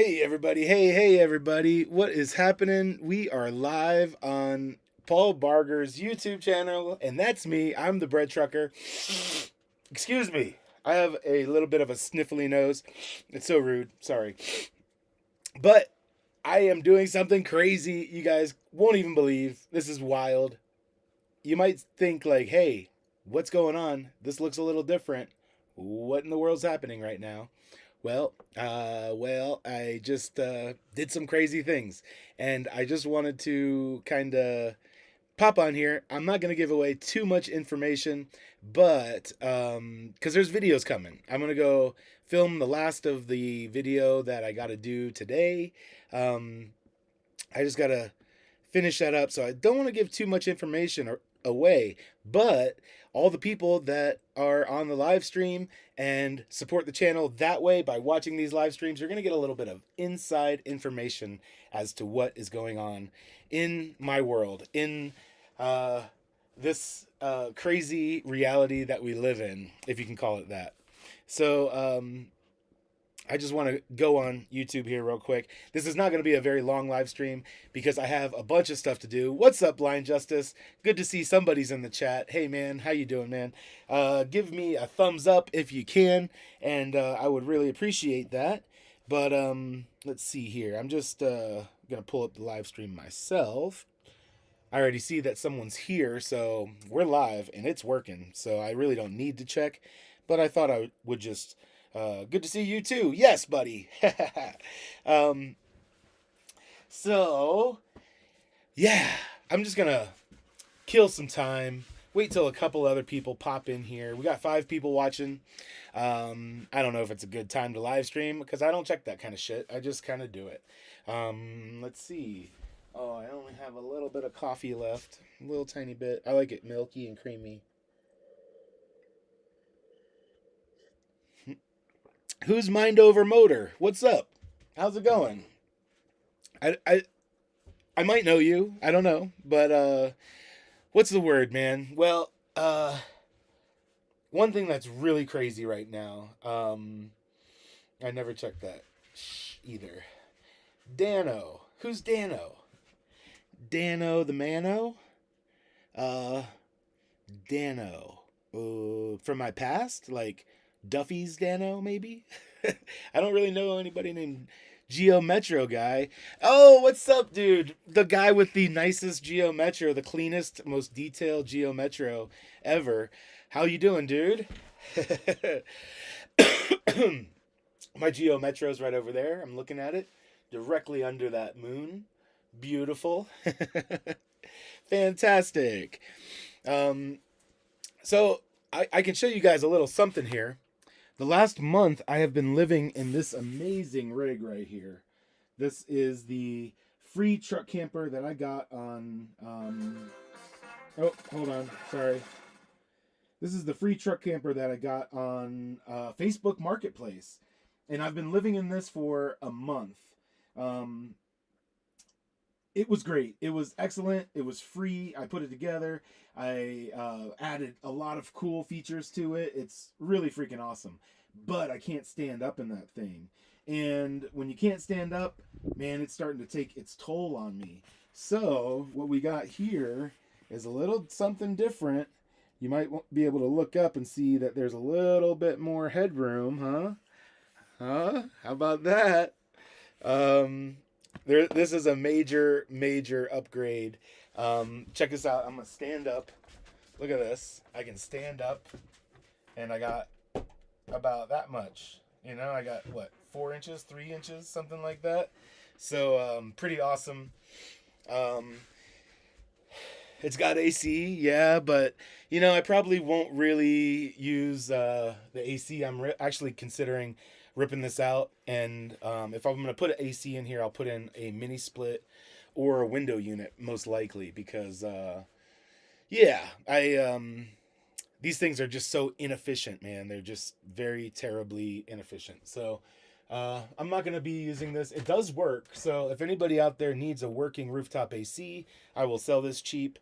Hey everybody, hey everybody, what is happening? We are live on Paul Barger's YouTube channel, and that's me. I'm the bread trucker. Excuse me, I have a little bit of a sniffly nose. It's so rude, sorry. But I am doing something crazy you guys won't even believe. This is wild. You might think, like, hey, what's going on? This looks a little different. What in the world's happening right now? I just did some crazy things, and I just wanted to kind of pop on here. I'm not gonna give away too much information, but because there's videos coming, I'm gonna go film the last of the video that I got to do today. Um, I just gotta finish that up. So I don't want to give too much information away, but all the people that are on the live stream and support the channel that way by watching these live streams, you're going to get a little bit of inside information as to what is going on in my world, in uh, this crazy reality that we live in, if you can call it that. So, I just want to go on YouTube here real quick. This is not going to be a very long live stream because I have a bunch of stuff to do. What's up, Blind Justice? Good to see somebody's in the chat. Hey, man, how you doing, man? Give me a thumbs up if you can, and I would really appreciate that. But let's see here. I'm just going to pull up the live stream myself. I already see that someone's here, so we're live and it's working. So I really don't need to check, but I thought I would just. Good to see you too. Yes, buddy. um, so, yeah, I'm just gonna kill some time. Wait till a couple other people pop in here. We got 5 people watching. I don't know if it's a good time to live stream because I don't check that kind of shit. I just kind of do it. Let's see. Oh, I only have a little bit of coffee left. A little tiny bit. I like it milky and creamy. Who's Mind Over Motor? What's up? How's it going? I I I might know you. I don't know, but what's the word, man? Well, one thing that's really crazy right now. I never checked that either. Dano. Who's Dano? Dano the Mano? Uh, Dano. From my past, like Duffy's Dano, maybe. I don't really know anybody named Geo Metro guy. Oh, what's up, dude? The guy with the nicest Geo Metro, the cleanest, most detailed Geo Metro ever. How you doing, dude? My Geo Metro's right over there. I'm looking at it directly under that moon. Beautiful. Fantastic. Um, so I can show you guys a little something here. The last month, I have been living in this amazing rig right here. This is the free truck camper that I got on. Oh, hold on. Sorry. This is the free truck camper that I got on Facebook Marketplace. And I've been living in this for a month. Um, it was great. It was excellent. It was free. I put it together. I added a lot of cool features to it. It's really freaking awesome. But I can't stand up in that thing. And when you can't stand up, man, it's starting to take its toll on me. So what we got here is a little something different. You might be able to look up and see that there's a little bit more headroom, huh? Huh? How about that? This is a major upgrade. Check this out. I'm gonna stand up. Look at this. I can stand up, and I got about that much. You know, I got what, 4 inches, 3 inches, something like that. So pretty awesome. Um, it's got AC, yeah, but you know, I probably won't really use the AC. I'm actually considering ripping this out, and if I'm gonna put an AC in here, I'll put in a mini split or a window unit most likely because yeah, I these things are just so inefficient, man. They're just very terribly inefficient. So I'm not going to be using this. It does work. So if anybody out there needs a working rooftop AC, I will sell this cheap.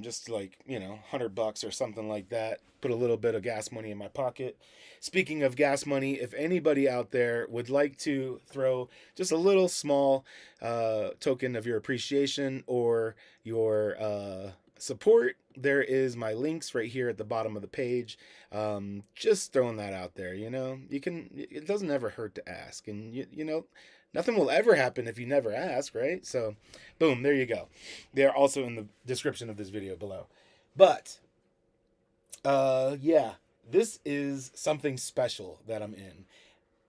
Just like, $100 or something like that. Put a little bit of gas money in my pocket. Speaking of gas money, if anybody out there would like to throw just a little small token of your appreciation or your support, there is my links right here at the bottom of the page. Just throwing that out there. You can. It doesn't ever hurt to ask, and nothing will ever happen if you never ask, right? So, boom, there you go. They are also in the description of this video below. But, yeah, this is something special that I'm in.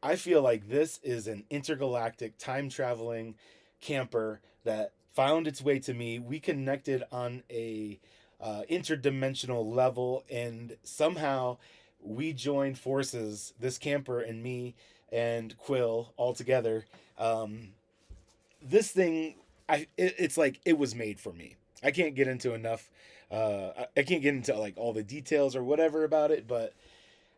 I feel like this is an intergalactic time traveling camper that found its way to me. We connected on a interdimensional level, and somehow we joined forces. This camper and me and Quill all together. This thing, it's like it was made for me. I can't get into enough. I can't get into like all the details or whatever about it, but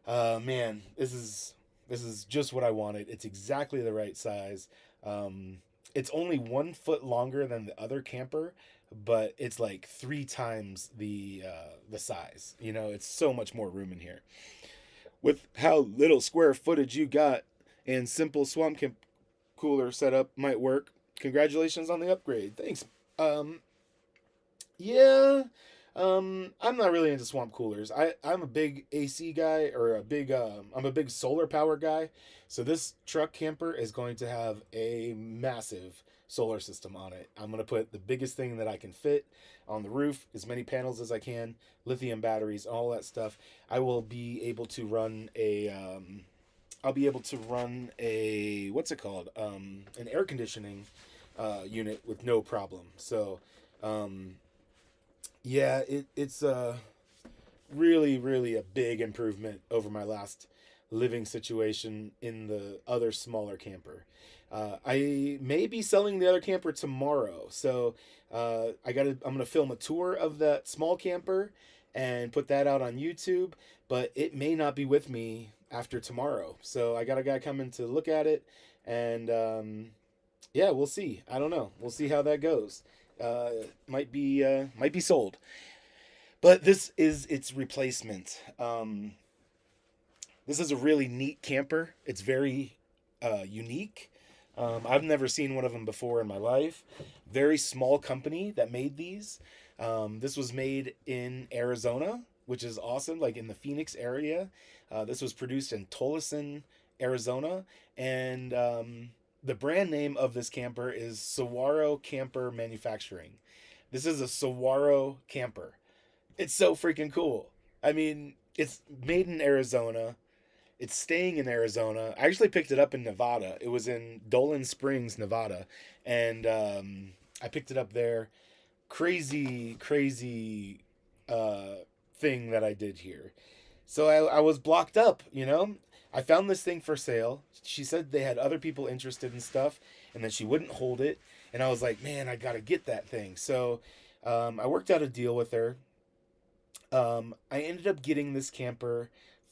man, this is just what I wanted. It's exactly the right size. It's only 1 foot longer than the other camper, but it's like 3 times the size. It's so much more room in here. With how little square footage you got and simple swamp camp cooler setup might work. Congratulations on the upgrade. Thanks. Yeah, I'm not really into swamp coolers. I'm a big AC guy, or I'm a big solar power guy. So this truck camper is going to have a massive solar system on it. I'm going to put the biggest thing that I can fit on the roof, as many panels as I can, lithium batteries, all that stuff. I will be able to run a what's it called? An air conditioning unit with no problem. So, yeah, it's really, really a big improvement over my last living situation in the other smaller camper. I may be selling the other camper tomorrow, so I'm gonna film a tour of that small camper and put that out on YouTube. But it may not be with me after tomorrow, so I got a guy coming to look at it, and yeah, we'll see. I don't know. We'll see how that goes. Might be sold. But this is its replacement. This is a really neat camper. It's very unique. I've never seen one of them before in my life. Very small company that made these. This was made in Arizona, which is awesome, like in the Phoenix area. This was produced in Tolleson, Arizona. And the brand name of this camper is Saguaro Camper Manufacturing. This is a Saguaro camper. It's so freaking cool. I mean, it's made in Arizona. It's staying in Arizona. I actually picked it up in Nevada. It was in Dolan Springs, Nevada, and I picked it up there. Crazy, crazy thing that I did here. So I was blocked up. I found this thing for sale. She said they had other people interested in stuff, and that she wouldn't hold it. And I was like, man, I gotta get that thing. So I worked out a deal with her. I ended up getting this camper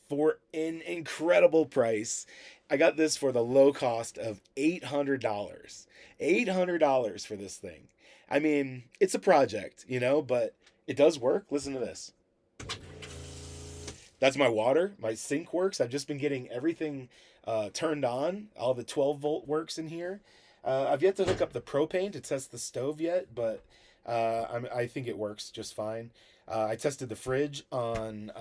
for an incredible price. I got this for the low cost of $800. $800 for this thing. I mean, it's a project, but it does work. Listen to this. That's my water. My sink works. I've just been getting everything turned on. All the 12-volt works in here. I've yet to hook up the propane to test the stove yet, but I think it works just fine. I tested the fridge on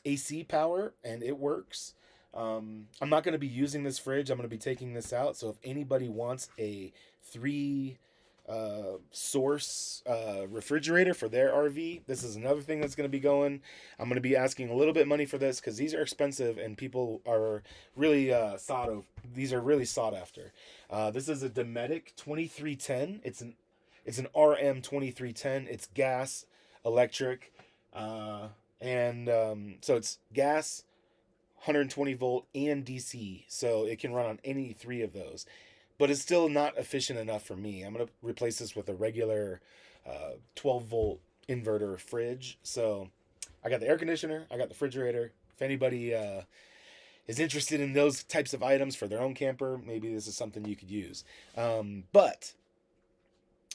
AC power, and it works. I'm not going to be using this fridge. I'm going to be taking this out. So if anybody wants a 3 source refrigerator for their RV, this is another thing that's going to be going. I'm going to be asking a little bit money for this because these are expensive and people are really these are really sought after. This is a Dometic 2310. It's an RM 2310. It's gas, electric, and so it's gas, 120 volt, and DC. So it can run on any 3 of those. But it's still not efficient enough for me. I'm going to replace this with a regular 12-volt inverter fridge. So I got the air conditioner. I got the refrigerator. If anybody is interested in those types of items for their own camper, maybe this is something you could use. But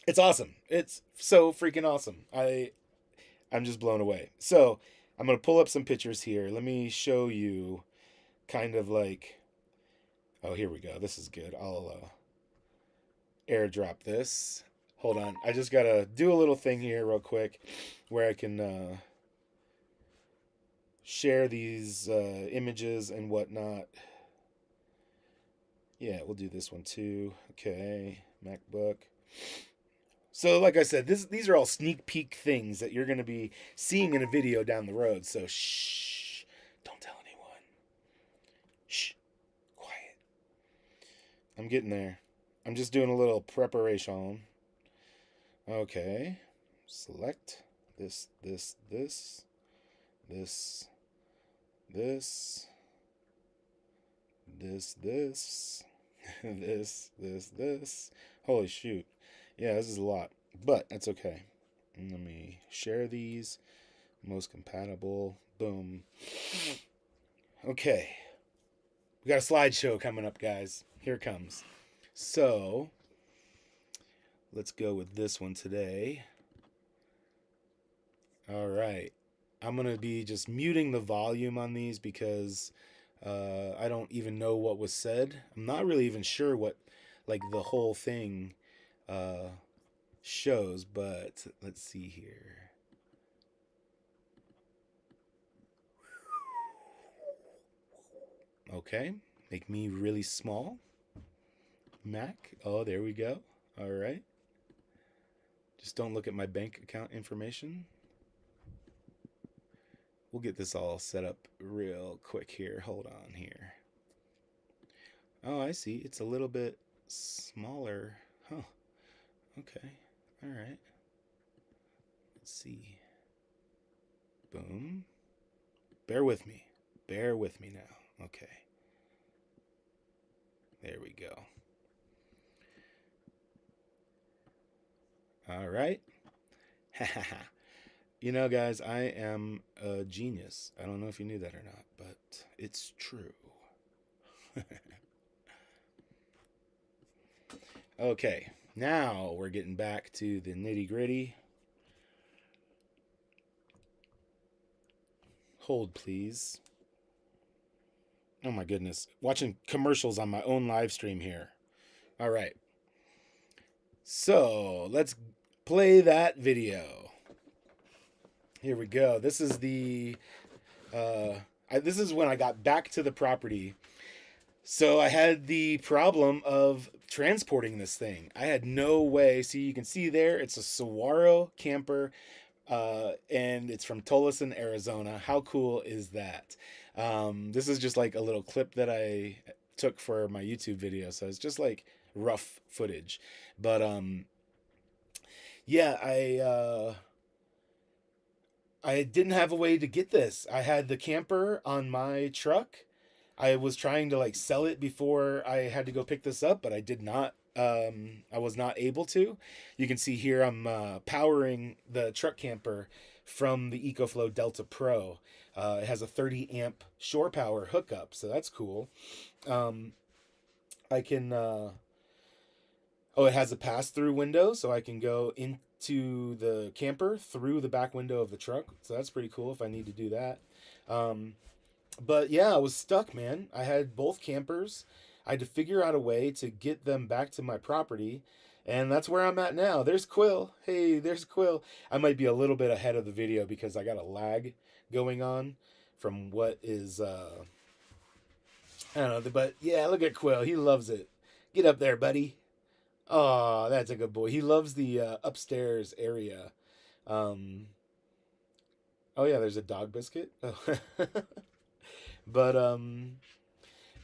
it's awesome. It's so freaking awesome. I'm just blown away. So I'm gonna pull up some pictures here. Let me show you kind of like, oh, here we go. This is good. I'll airdrop this. Hold on. I just gotta do a little thing here real quick where I can share these images and whatnot. Yeah, we'll do this one too. Okay, MacBook. So, like I said, these are all sneak peek things that you're going to be seeing in a video down the road. So, shh, don't tell anyone. Shh, quiet. I'm getting there. I'm just doing a little preparation. Okay, select this, this, this, this, this, this, this. Holy shoot. Yeah, this is a lot, but that's okay. Let me share these. Most compatible. Boom. Okay. We got a slideshow coming up, guys. Here it comes. So, let's go with this one today. All right. I'm going to be just muting the volume on these because I don't even know what was said. I'm not really even sure what, like, the whole thing shows, but let's see here. Okay, make me really small. Mac. Oh, there we go. All right. Just don't look at my bank account information. We'll get this all set up real quick here. Hold on here. Oh, I see. It's a little bit smaller. Huh. Okay. All right. Let's see. Boom. Bear with me. Bear with me now. Okay. There we go. All right. You know, guys, I am a genius. I don't know if you knew that or not, but it's true. Okay, now we're getting back to the nitty-gritty. Hold, please. Oh my goodness. Watching commercials on my own live stream here. All right. So, let's play that video. Here we go. This is the this is when I got back to the property. So I had the problem of transporting this thing. I had no way. See, you can see there, it's a Saguaro camper, and it's from Tolleson, Arizona. How cool is that? This is just like a little clip that I took for my YouTube video. So it's just like rough footage. But yeah, I didn't have a way to get this. I had the camper on my truck. I was trying to like sell it before I had to go pick this up, but I did not. I was not able to. You can see here I'm powering the truck camper from the EcoFlow Delta Pro. It has a 30 amp shore power hookup, so that's cool. I can. Oh, it has a pass-through window, so I can go into the camper through the back window of the truck. So that's pretty cool if I need to do that. But yeah, I was stuck, man. I had both campers. I had to figure out a way to get them back to my property. And that's where I'm at now. There's Quill. Hey, there's Quill. I might be a little bit ahead of the video because I got a lag going on from what is, I don't know. But yeah, look at Quill. He loves it. Get up there, buddy. Oh, that's a good boy. He loves the upstairs area. Oh yeah, there's a dog biscuit. Oh. But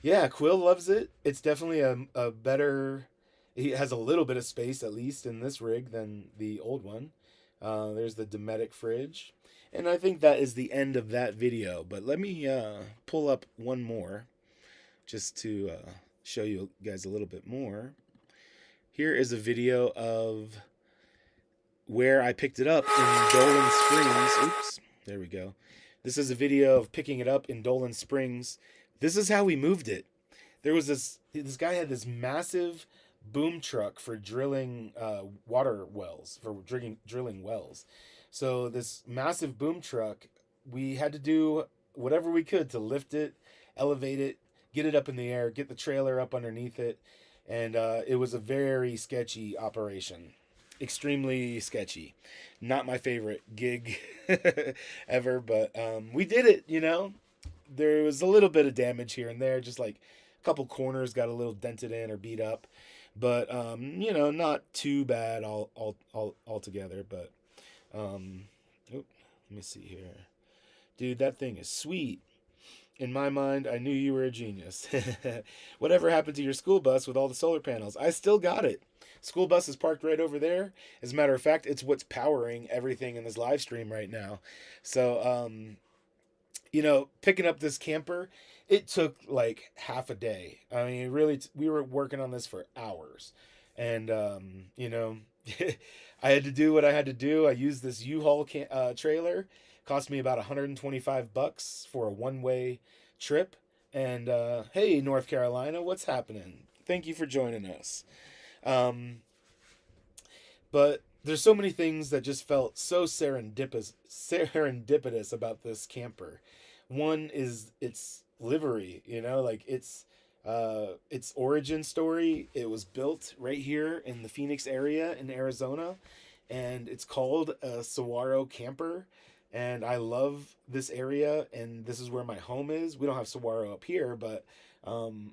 yeah, Quill loves it. It's definitely a better. He has a little bit of space at least in this rig than the old one. There's the Dometic fridge, and I think that is the end of that video. But let me pull up one more just to show you guys a little bit more. Here is a video of where I picked it up in Dolan Springs. Oops, there we go. This is a video of picking it up in Dolan Springs, This is how we moved it. There was this guy had this massive boom truck for drilling water wells, for drilling wells. So this massive boom truck, we had to do whatever we could to lift it, elevate it, get it up in the air, get the trailer up underneath it, and it was a very sketchy operation, extremely sketchy. Not my favorite gig ever, but we did it. There was a little bit of damage here and there, just like a couple corners got a little dented in or beat up, but not too bad altogether. But let me see here, dude. That thing is sweet. In my mind, I knew you were a genius. Whatever happened to your school bus with all the solar panels? I still got it. School bus is parked right over there. As a matter of fact, it's what's powering everything in this live stream right now. So, picking up this camper, it took like half a day. I mean, really, we were working on this for hours. And, I had to do what I had to do. I used this U-Haul trailer. Cost me about $125 for a one-way trip. And hey, North Carolina, what's happening? Thank you for joining us. Um, but there's so many things that just felt so serendipitous about this camper. One is its livery, like its origin story. It was built right here in the Phoenix area in Arizona, and it's called a saguaro camper. And I love this area, and this is where my home is. We don't have saguaro up here, but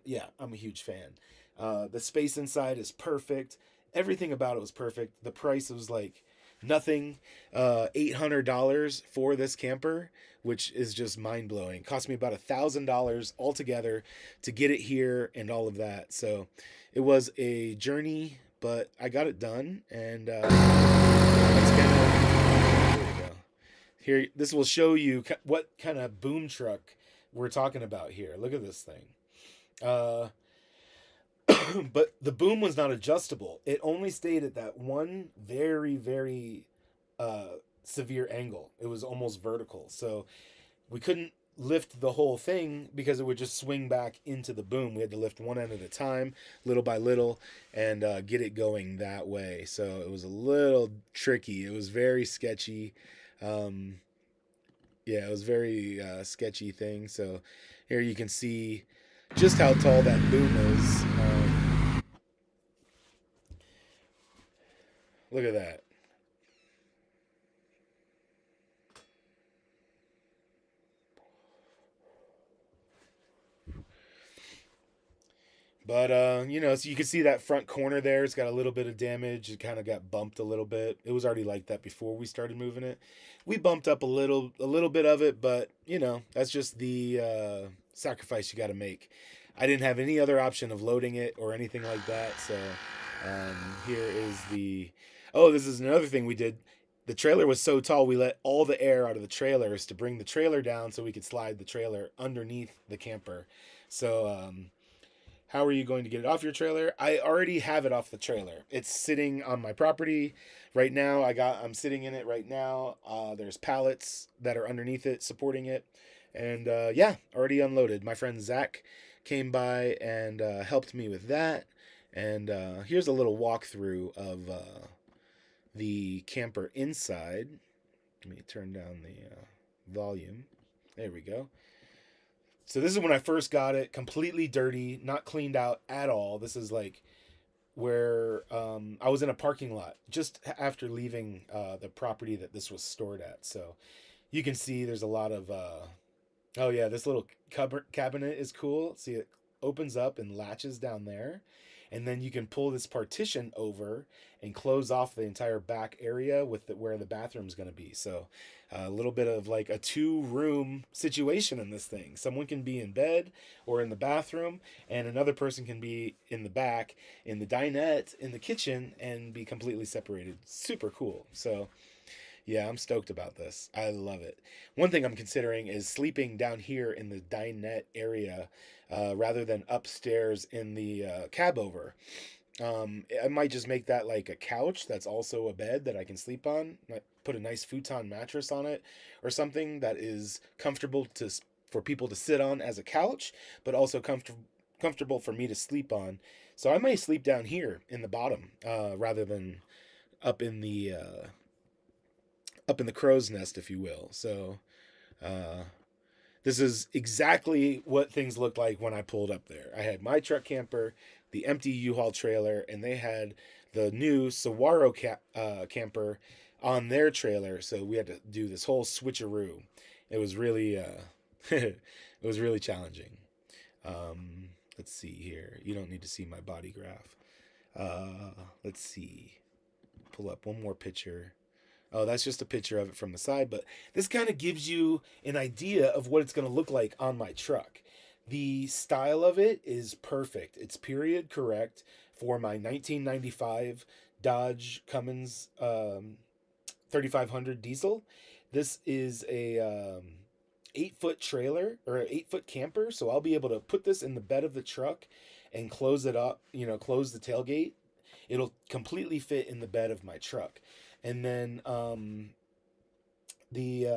yeah, I'm a huge fan. The space inside is perfect. Everything about it was perfect. The price was like nothing. $800 for this camper, which is just mind blowing. Cost me about $1,000 altogether to get it here and all of that. So it was a journey, but I got it done, and it's kind of there we go. Here, this will show you what kind of boom truck we're talking about here. Look at this thing. Uh, but the boom was not adjustable. It only stayed at that one very, very severe angle. It was almost vertical. So we couldn't lift the whole thing because it would just swing back into the boom. We had to lift one end at a time, little by little, and get it going that way. So it was a little tricky. It was very sketchy. Um, yeah, it was very sketchy thing. So here you can see just how tall that boom is. Look at that. But so you can see that front corner there. It's got a little bit of damage. It kind of got bumped a little bit. It was already like that before we started moving it. We bumped up a little bit of it, but that's just the sacrifice you got to make. I didn't have any other option of loading it or anything like that. So here is the. Oh, this is another thing we did. The trailer was so tall, we let all the air out of the trailers to bring the trailer down so we could slide the trailer underneath the camper. So how are you going to get it off your trailer? I already have it off the trailer. It's sitting on my property right now. I'm sitting in it right now. There's pallets that are underneath it supporting it, and yeah, already unloaded. My friend Zach came by and helped me with that. And here's a little walkthrough of the camper inside. Let me turn down the volume. There we go. So this is when I first got it, completely dirty, not cleaned out at all. This is like where I was in a parking lot just after leaving the property that this was stored at. So you can see there's a lot of oh yeah, this little cabinet is cool. See, it opens up and latches down there, and then you can pull this partition over and close off the entire back area with where the bathroom's going to be. So a little bit of like a two-room situation in this thing. Someone can be in bed or in the bathroom, and another person can be in the back, in the dinette, in the kitchen, and be completely separated. Super cool. So yeah, I'm stoked about this. I love it. One thing I'm considering is sleeping down here in the dinette area rather than upstairs in the cab over. I might just make that like a couch that's also a bed that I can sleep on. Put a nice futon mattress on it or something that is comfortable to for people to sit on as a couch, but also comfortable for me to sleep on. So I may sleep down here in the bottom rather than up in the uh, up in the crow's nest, if you will. So uh, this is exactly what things looked like when I pulled up there. I had my truck camper, the empty U-Haul trailer, and they had the new Saguaro camper on their trailer. So we had to do this whole switcheroo. It was really it was really challenging. Let's see here. You don't need to see my body graph. Let's see. Pull up one more picture. Oh, that's just a picture of it from the side, but this kind of gives you an idea of what it's going to look like on my truck. The style of it is perfect. It's period correct for my 1995 Dodge Cummins 3500 diesel. This is a 8-foot trailer or an 8-foot camper, so I'll be able to put this in the bed of the truck and close it up, close the tailgate. It'll completely fit in the bed of my truck. And then the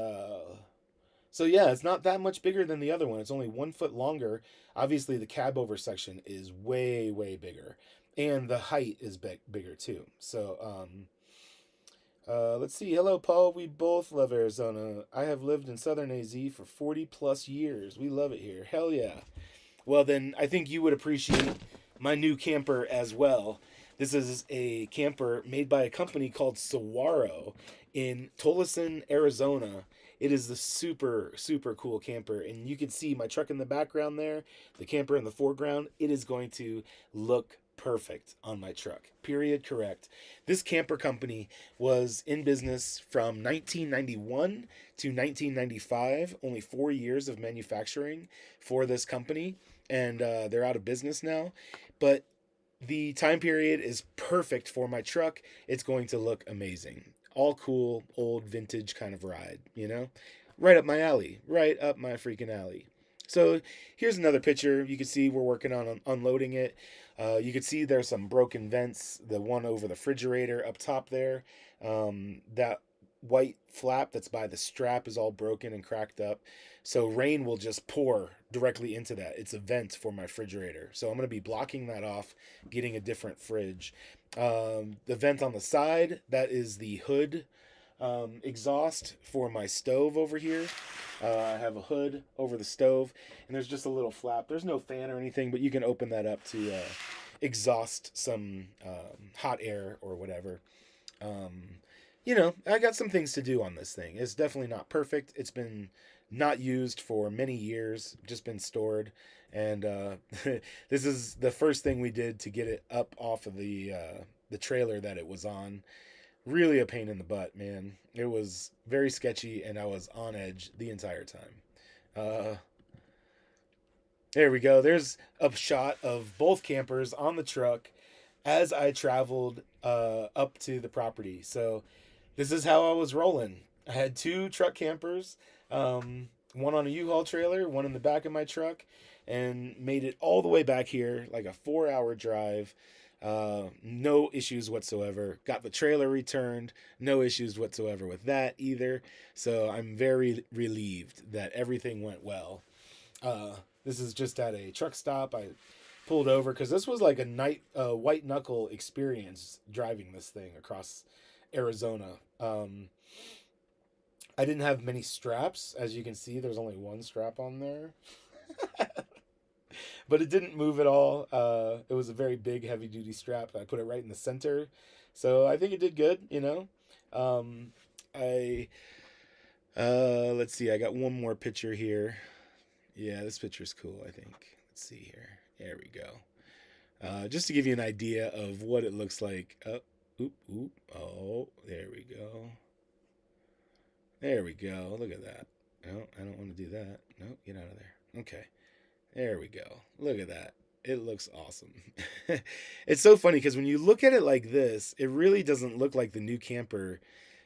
so yeah, it's not that much bigger than the other one. It's only 1 foot longer. Obviously, the cab over section is way bigger, and the height is bigger too. So let's see. Hello, Paul. We both love Arizona. I have lived in Southern AZ for 40 plus years. We love it here. Hell yeah. Well, then I think you would appreciate my new camper as well. This is a camper made by a company called Saguaro in Tolleson, Arizona. It is the super cool camper, and you can see my truck in the background there, the camper in the foreground. It is going to look perfect on my truck. Period correct. This camper company was in business from 1991 to 1995, only 4 years of manufacturing for this company, and they're out of business now. But the time period is perfect for my truck. It's going to look amazing. All cool, old, vintage kind of ride, Right up my alley. Right up my freaking alley. So here's another picture. You can see we're working on unloading it. You can see there's some broken vents. The one over the refrigerator up top there. That white flap that's by the strap is all broken and cracked up. So rain will just pour directly into that. It's a vent for my refrigerator. So I'm going to be blocking that off, getting a different fridge. The vent on the side, that is the hood exhaust for my stove over here. I have a hood over the stove, and there's just a little flap. There's no fan or anything, but you can open that up to exhaust some hot air or whatever. I got some things to do on this thing. It's definitely not perfect. It's been not used for many years, just been stored. And this is the first thing we did to get it up off of the trailer that it was on. Really a pain in the butt, man. It was very sketchy, and I was on edge the entire time. There we go. There's a shot of both campers on the truck as I traveled up to the property. So this is how I was rolling. I had 2 truck campers, one on a U-Haul trailer, one in the back of my truck, and made it all the way back here, like a 4-hour drive. No issues whatsoever. Got the trailer returned. No issues whatsoever with that either. So I'm very relieved that everything went well. This is just at a truck stop. I pulled over because this was like a white knuckle experience driving this thing across Arizona. I didn't have many straps. As you can see, there's only one strap on there. But it didn't move at all. It was a very big, heavy-duty strap. I put it right in the center. So I think it did good, let's see. I got one more picture here. Yeah, this picture's cool, I think. Let's see here. There we go. Just to give you an idea of what it looks like. Oh, there we go. There we go. Look at that. No, I don't want to do that. No, get out of there. Okay. There we go. Look at that. It looks awesome. It's so funny because when you look at it like this, it really doesn't look like the new camper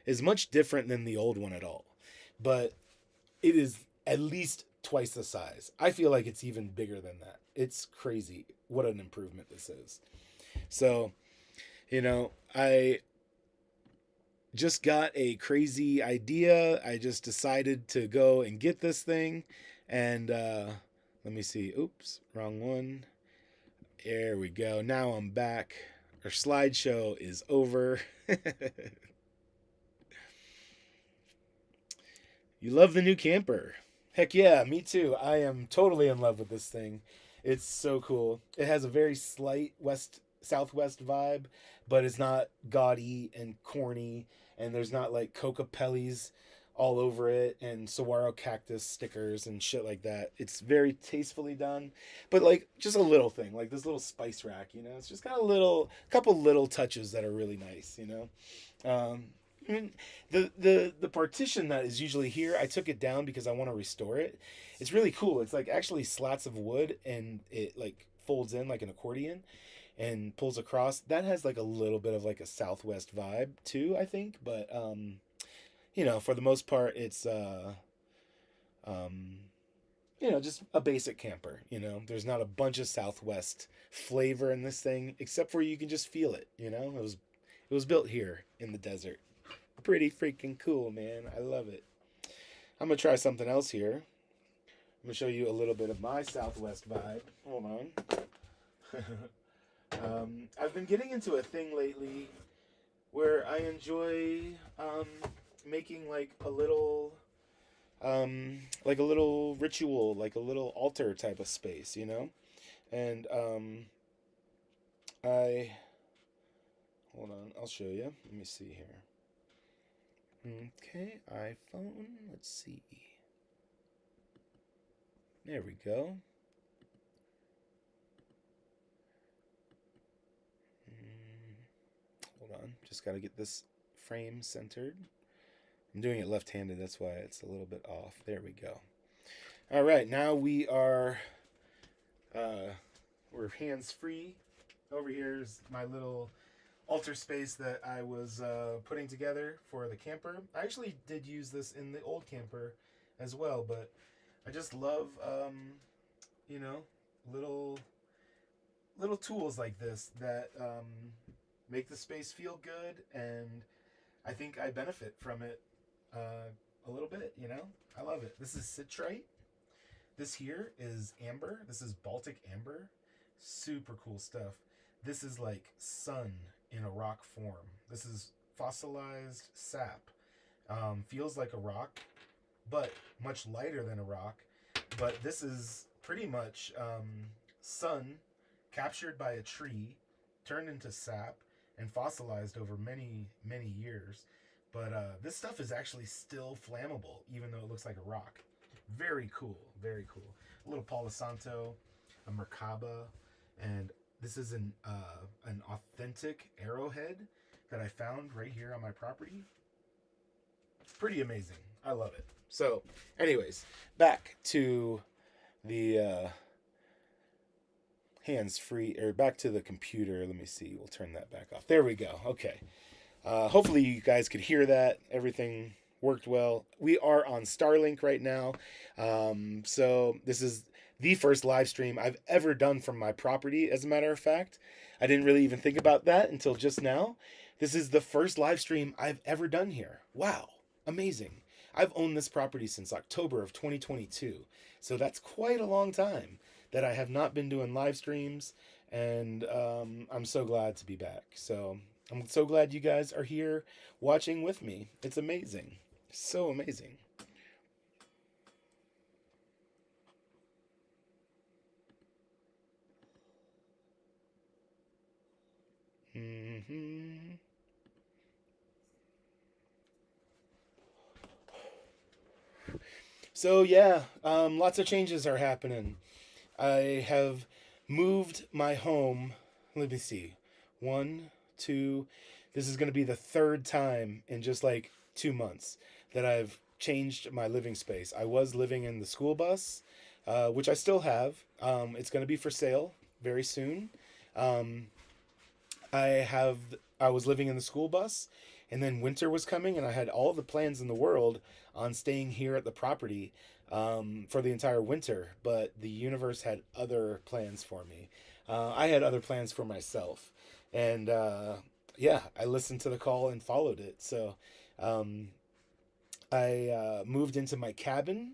is much different than the old one at all. But it is at least twice the size. I feel like it's even bigger than that. It's crazy what an improvement this is. So, I just got a crazy idea. I just decided to go and get this thing. And let me see. Oops, wrong one. There we go. Now I'm back. Our slideshow is over. You love the new camper. Heck yeah, me too. I am totally in love with this thing. It's so cool. It has a very slight west southwest vibe, but it's not gaudy and corny, and there's not like coca pellies all over it and saguaro cactus stickers and shit like that. It's very tastefully done, but like just a little thing, like this little spice rack, you know. It's just got a little couple little touches that are really nice, you know. Um, I mean, the partition that is usually here, I took it down because I want to restore it. It's really cool. It's like actually slats of wood, and it like folds in like an accordion and pulls across. That has like a little bit of like a Southwest vibe too, I think. But you know, for the most part, it's um, you know, just a basic camper. You know, there's not a bunch of Southwest flavor in this thing, except for you can just feel it. You know, it was built here in the desert. Pretty freaking cool, man. I love it. I'm gonna try something else here. I'm gonna show you a little bit of my Southwest vibe. Hold on. I've been getting into a thing lately where I enjoy making like a little ritual, like a little altar type of space, you know. And I hold on. I'll show you. Let me see here. Okay, iPhone. Let's see. There we go. Hold on. Just got to get this frame centered. I'm doing it left-handed. That's why it's a little bit off. There we go. All right, now uh, we're hands-free. Over here's my little altar space that I was putting together for the camper. I actually did use this in the old camper as well, but I just love, you know, little little tools like this that make the space feel good, and I think I benefit from it a little bit. You know, I love it. This is citrite. This here is amber. This is Baltic amber. Super cool stuff. This is like sun in a rock form. This is fossilized sap. Feels like a rock, but much lighter than a rock. But this is pretty much sun captured by a tree, turned into sap, and fossilized over many, many years. But this stuff is actually still flammable, even though it looks like a rock. Very cool, very cool. A little Palo Santo, a Merkaba, and this is an authentic arrowhead that I found right here on my property. Pretty amazing. I love it. So, anyways, back to the hands free, or back to the computer. Let me see. We'll turn that back off. There we go. Okay. Hopefully, you guys could hear that. Everything worked well. We are on Starlink right now. So, this is the first live stream I've ever done from my property, as a matter of fact. I didn't really even think about that until just now. This is the first live stream I've ever done here. Wow. Amazing. I've owned this property since October of 2022. So that's quite a long time that I have not been doing live streams. And I'm so glad to be back. So I'm so glad you guys are here watching with me. It's amazing. So amazing. Mm-hmm. So yeah, lots of changes are happening. I have moved my home. Let me see. One, two. This is going to be the third time in just like 2 months that I've changed my living space. I was living in the school bus, which I still have. It's going to be for sale very soon. Um, I have. I was living in the school bus, and then winter was coming, and I had all the plans in the world on staying here at the property for the entire winter. But the universe had other plans for me. I had other plans for myself, and yeah, I listened to the call and followed it. So um, I moved into my cabin,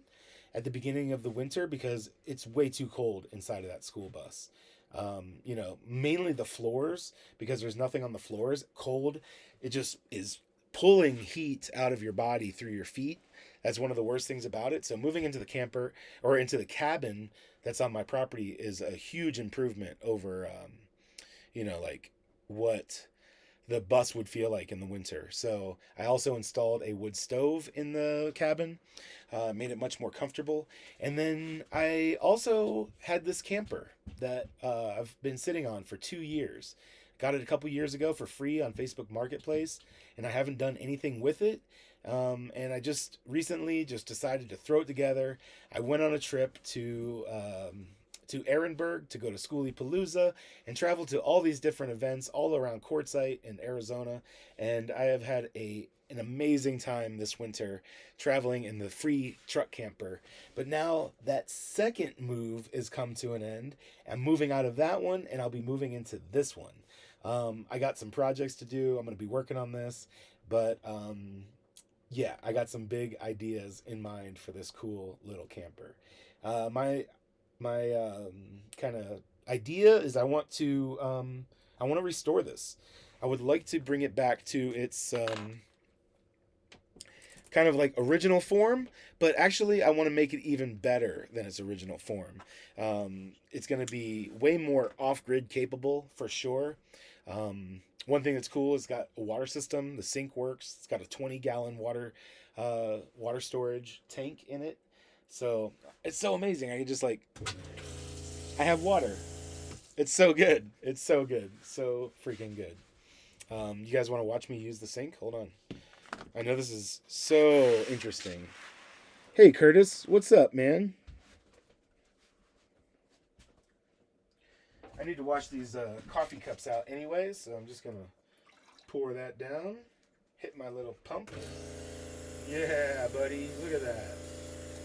at the beginning of the winter because it's way too cold inside of that school bus. Mainly the floors, because there's nothing on the floors. Cold, it just is pulling heat out of your body through your feet. That's one of the worst things about it. So moving into the camper or into the cabin that's on my property is a huge improvement over, like what the bus would feel like in the winter. So I also installed a wood stove in the cabin, made it much more comfortable. And then I also had this camper that I've been sitting on for 2 years. Got it a couple years ago for free on Facebook Marketplace, and I haven't done anything with it. And I just recently just decided to throw it together. I went on a trip to Ehrenberg to go to Schoolie Palooza and travel to all these different events all around Quartzsite in Arizona. And I have had an amazing time this winter traveling in the free truck camper. But now that second move has come to an end. I'm moving out of that one and I'll be moving into this one. I got some projects to do. I'm going to be working on this. But yeah, I got some big ideas in mind for this cool little camper. My kind of idea is I want to restore this. I would like to bring it back to its kind of like original form, but actually I want to make it even better than its original form. It's going to be way more off-grid capable for sure. One thing that's cool is it's got a water system. The sink works. It's got a 20-gallon water storage tank in it. So it's so amazing. I can just I have water. It's so good. It's so good. So freaking good. You guys want to watch me use the sink? Hold on. I know this is so interesting. Hey, Curtis. What's up, man? I need to wash these coffee cups out anyways, so I'm just going to pour that down. Hit my little pump. Yeah, buddy. Look at that.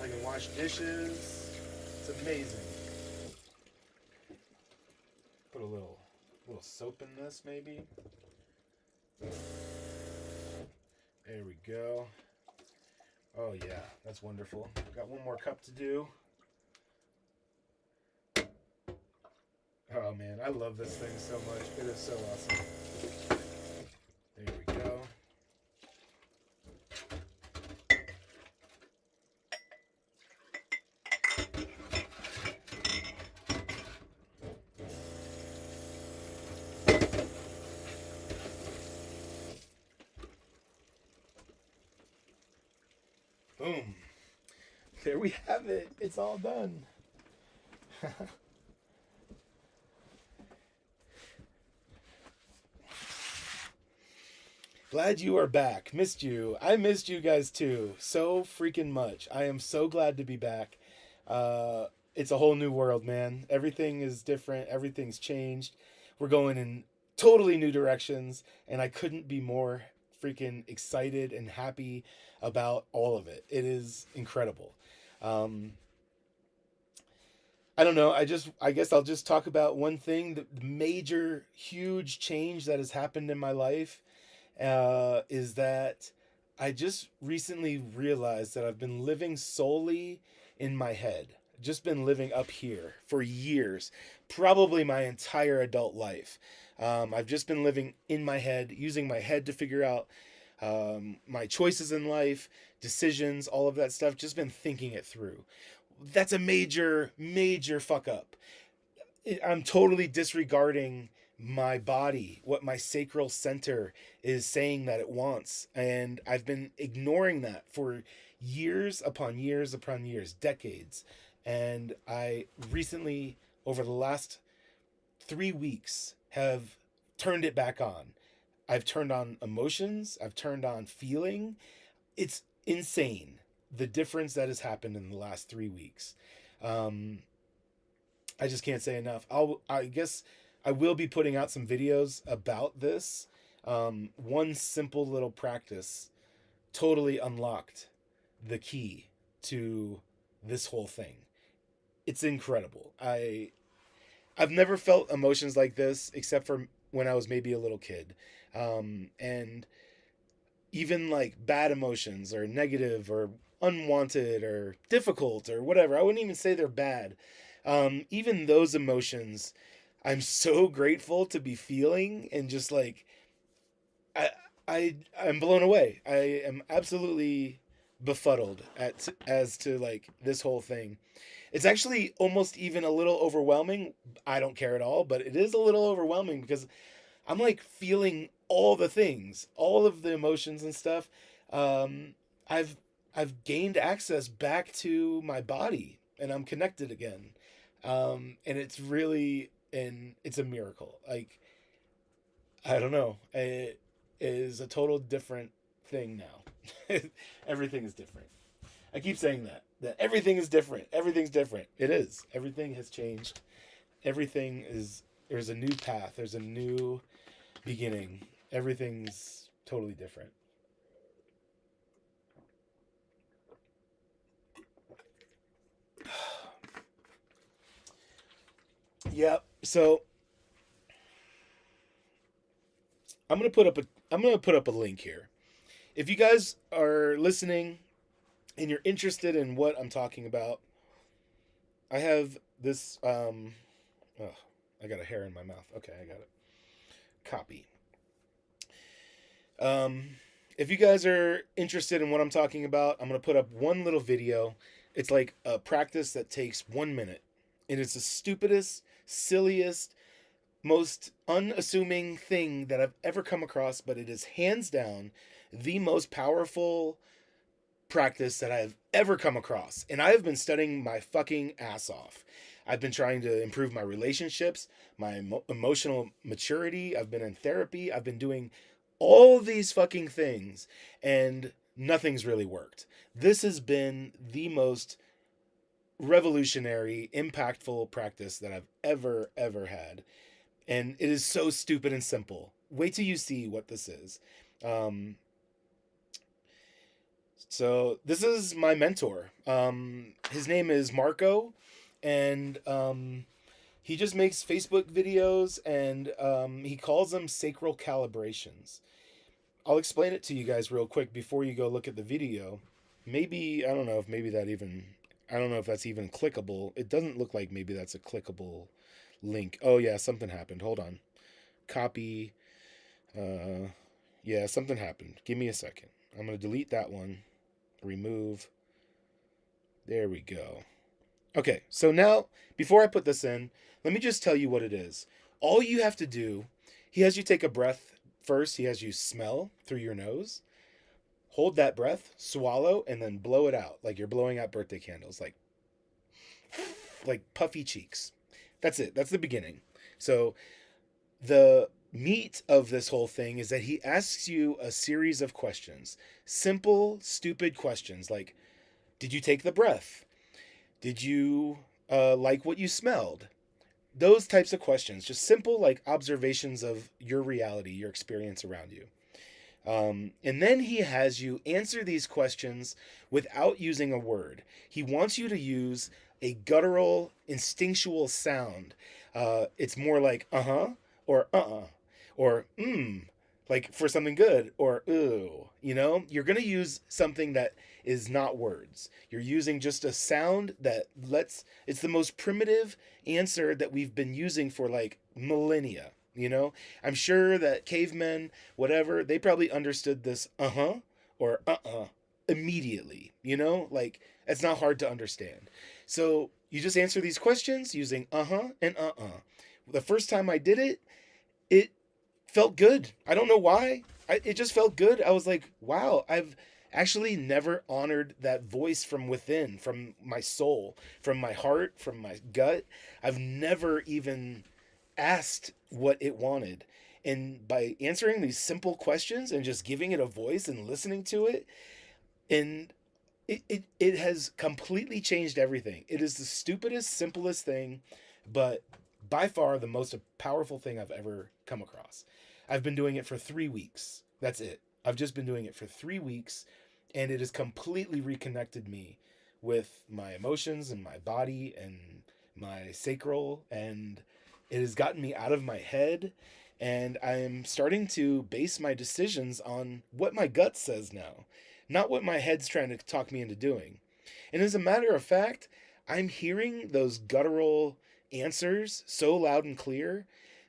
I can wash dishes. It's amazing. Put a little soap in this, maybe. There we go. Oh yeah, that's wonderful. Got one more cup to do. Oh man, I love this thing so much. It is so awesome. There we go. Boom. There we have it. It's all done. Glad you are back. Missed you. I missed you guys too. So freaking much. I am so glad to be back. It's a whole new world, man. Everything is different. Everything's changed. We're going in totally new directions, and I couldn't be more freaking excited and happy about all of it. It is incredible. Um, I don't know. I guess I'll just talk about one thing. The major, huge change that has happened in my life is that I just recently realized that I've been living solely in my head. Just been living up here for years, probably my entire adult life. I've just been living in my head, using my head to figure out my choices in life, decisions, all of that stuff. Just been thinking it through. That's a major, major fuck up. I'm totally disregarding my body, what my sacral center is saying that it wants. And I've been ignoring that for years upon years upon years, decades. And I recently, over the last 3 weeks, have turned it back on. I've turned on emotions, I've turned on feeling. It's insane the difference that has happened in the last 3 weeks. Um, I just can't say enough. I guess I will be putting out some videos about this. One simple little practice totally unlocked the key to this whole thing. It's incredible. I've never felt emotions like this except for when I was maybe a little kid. And even like bad emotions or negative or unwanted or difficult or whatever. I wouldn't even say they're bad. Even those emotions, I'm so grateful to be feeling, and just like I I'm blown away. I am absolutely befuddled at as to like this whole thing. It's actually almost even a little overwhelming. I don't care at all, but it is a little overwhelming because I'm like feeling all the things, all of the emotions and stuff. Um, I've gained access back to my body, and I'm connected again. And it's really, and it's a miracle. Like, I don't know, it is a total different thing now. Everything is different. I keep saying that everything is different. Everything's different. It is. Everything has changed. Everything is. There's a new path. There's a new beginning. Everything's totally different. Yeah. So I'm gonna put up a link here. If you guys are listening and you're interested in what I'm talking about, I have this. Oh, I got a hair in my mouth. Okay, I got it. Copy. Um, if you guys are interested in what I'm talking about, I'm gonna put up one little video. It's like a practice that takes 1 minute, and it's the stupidest, silliest, most unassuming thing that I've ever come across, but it is hands down the most powerful practice that I've ever come across. And I have been studying my fucking ass off. I've been trying to improve my relationships, my emotional maturity. I've been in therapy. I've been doing all these fucking things, and nothing's really worked. This has been the most revolutionary, impactful practice that I've ever had. And it is so stupid and simple. Wait till you see what this is. Um, so this is my mentor. His name is Marco, and he just makes Facebook videos, and he calls them sacral calibrations. I'll explain it to you guys real quick before you go look at the video. Maybe I don't know if maybe that even I don't know if that's even clickable. It doesn't look like maybe that's a clickable link. Oh yeah, something happened. Hold on. Copy. Yeah, something happened. Give me a second. I'm gonna delete that one. Remove. There we go. Okay, so now before I put this in, let me just tell you what it is. All you have to do, he has you take a breath first. He has you smell through your nose. Hold that breath, swallow, and then blow it out like you're blowing out birthday candles, like puffy cheeks. That's it. That's the beginning. So the meat of this whole thing is that he asks you a series of questions. Simple, stupid questions like, did you take the breath? Did you like what you smelled? Those types of questions. Just simple, like observations of your reality, your experience around you. And then he has you answer these questions without using a word. He wants you to use a guttural, instinctual sound. It's more like or or like for something good, or ooh. You're gonna use something that is not words. You're using just a sound that lets. It's the most primitive answer that we've been using for like millennia. I'm sure that cavemen, whatever, they probably understood this or immediately. Like it's not hard to understand. So you just answer these questions using and The first time I did it, it felt good. I don't know why. It just felt good. I was like, wow, I've actually never honored that voice from within, from my soul, from my heart, from my gut. I've never even asked what it wanted. And by answering these simple questions and just giving it a voice and listening to it, and it has completely changed everything. It is the stupidest, simplest thing, but by far the most powerful thing I've ever come across. I've been doing it for 3 weeks. That's it. I've just been doing it for 3 weeks, and it has completely reconnected me with my emotions and my body and my sacral, and it has gotten me out of my head, and I'm starting to base my decisions on what my gut says now, not what my head's trying to talk me into doing. And as a matter of fact, I'm hearing those guttural answers so loud and clear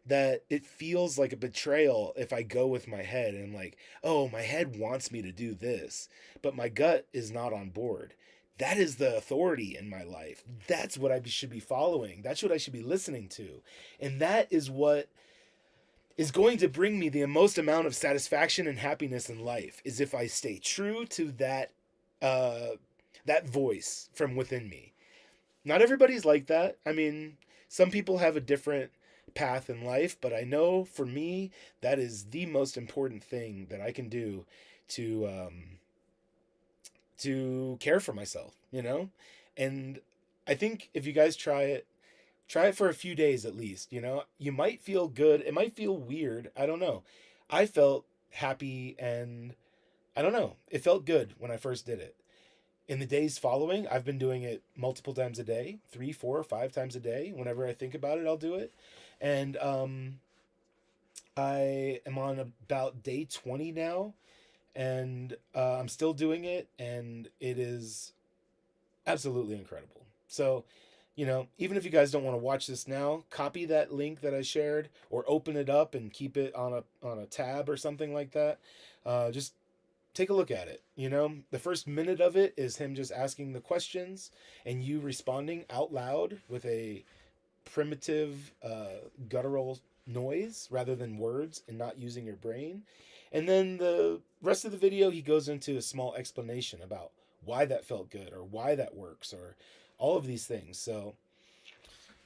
that it feels like a betrayal if I go with my head and I'm like, oh, my head wants me to do this, but my gut is not on board. That is the authority in my life. That's what I should be following. That's what I should be listening to. And that is what is going to bring me the most amount of satisfaction and happiness in life, is if I stay true to uh that voice from within me. Not everybody's like that. I mean, some people have a different path in life, but I know for me that is the most important thing that I can do to to care for myself, you know? And I think if you guys try it for a few days at least, you know? You might feel good, it might feel weird, I don't know. I felt happy and I don't know, it felt good when I first did it. In the days following, I've been doing it multiple times a day, 3, 4, 5 times a day. Whenever I think about it, I'll do it. And I am on about day 20 now, and I'm still doing it, and it is absolutely incredible. So, you know, even if you guys don't want to watch this now, copy that link that I shared, or open it up and keep it on a tab or something like that. Just take a look at it. You know, the first minute of it is him just asking the questions and you responding out loud with a primitive, guttural noise rather than words, and not using your brain. And then the rest of the video, he goes into a small explanation about why that felt good or why that works or all of these things. So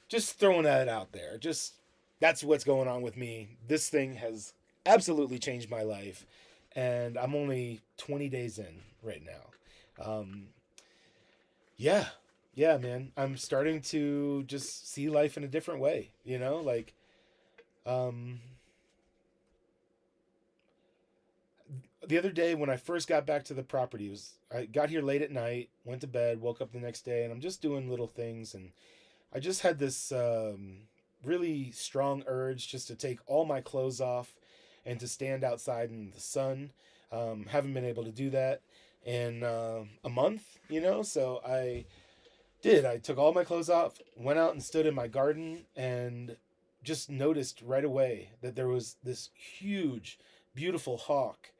just throwing that out there. Just that's what's going on with me. This thing has absolutely changed my life, and I'm only 20 days in right now. Yeah, yeah, man. I'm starting to just see life in a different way. You know, like um, the other day when I first got back to the property, was I got here late at night, went to bed, woke up the next day, and I'm just doing little things, and I just had this really strong urge just to take all my clothes off and to stand outside in the sun. Haven't been able to do that in a month, you know, so I did. I took all my clothes off, went out and stood in my garden, and just noticed right away that there was this huge, beautiful hawk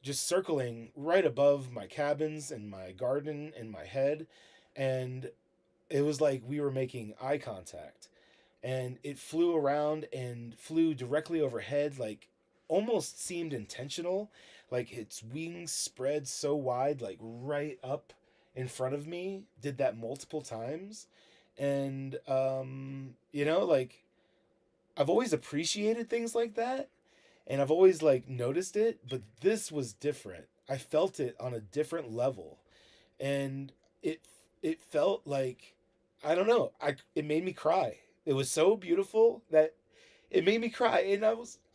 just circling right above my cabins and my garden and my head. And it was like we were making eye contact, and it flew around and flew directly overhead, like almost seemed intentional, like its wings spread so wide, like right up in front of me, did that multiple times. And you know, like I've always appreciated things like that, and I've always like noticed it, but this was different. I felt it on a different level, and it it felt like, I don't know, I it made me cry. It was so beautiful that it made me cry, and